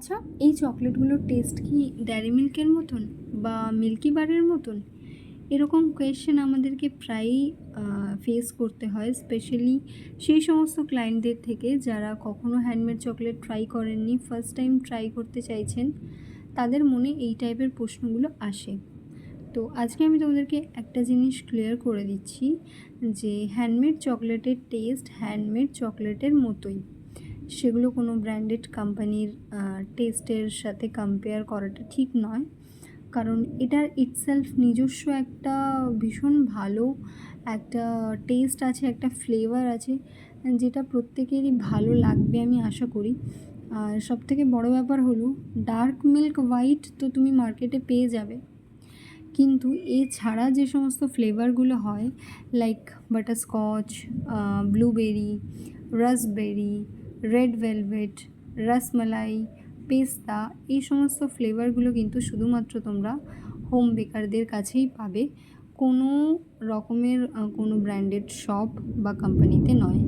আচ্ছা, এই চকলেটগুলোর টেস্ট কি ডেয়ারি মিল্কের মতন বা মিল্কি বারের মতন? এরকম কোয়েশ্চেন আমাদেরকে প্রায়ই ফেস করতে হয়, স্পেশালি সেই সমস্ত ক্লায়েন্টদের থেকে যারা কখনো হ্যান্ডমেড চকলেট ট্রাই করেননি, ফার্স্ট টাইম ট্রাই করতে চাইছেন। তাদের মনে এই টাইপের প্রশ্নগুলো আসে। তো আজকে আমি তোমাদেরকে একটা জিনিস ক্লিয়ার করে দিচ্ছি যে হ্যান্ডমেড চকলেটের টেস্ট হ্যান্ডমেড চকলেটের মতোই। সেগুলো কোনো ব্র্যান্ডেড কোম্পানির টেস্টের সাথে কম্পেয়ার করাটা ঠিক নয়। কারণ এটার ইটসেলফ নিজস্ব একটা ভীষণ ভালো একটা টেস্ট আছে, একটা ফ্লেভার আছে, যেটা প্রত্যেকেরই ভালো লাগবে আমি আশা করি। আর সবথেকে বড় ব্যাপার হলো ডার্ক মিল্ক হোয়াইট তো তুমি মার্কেটে পেয়ে যাবে, কিন্তু এছাড়া যে সমস্ত ফ্লেভারগুলো হয় like butterscotch, blueberry, raspberry, red velvet, rasmalai, পেস্তা, এই সমস্ত ফ্লেভারগুলো কিন্তু শুধুমাত্র তোমরা হোম বেকারদের কাছেই পাবে, কোনো রকমের কোনো ব্র্যান্ডেড শপ বা কোম্পানিতে নয়।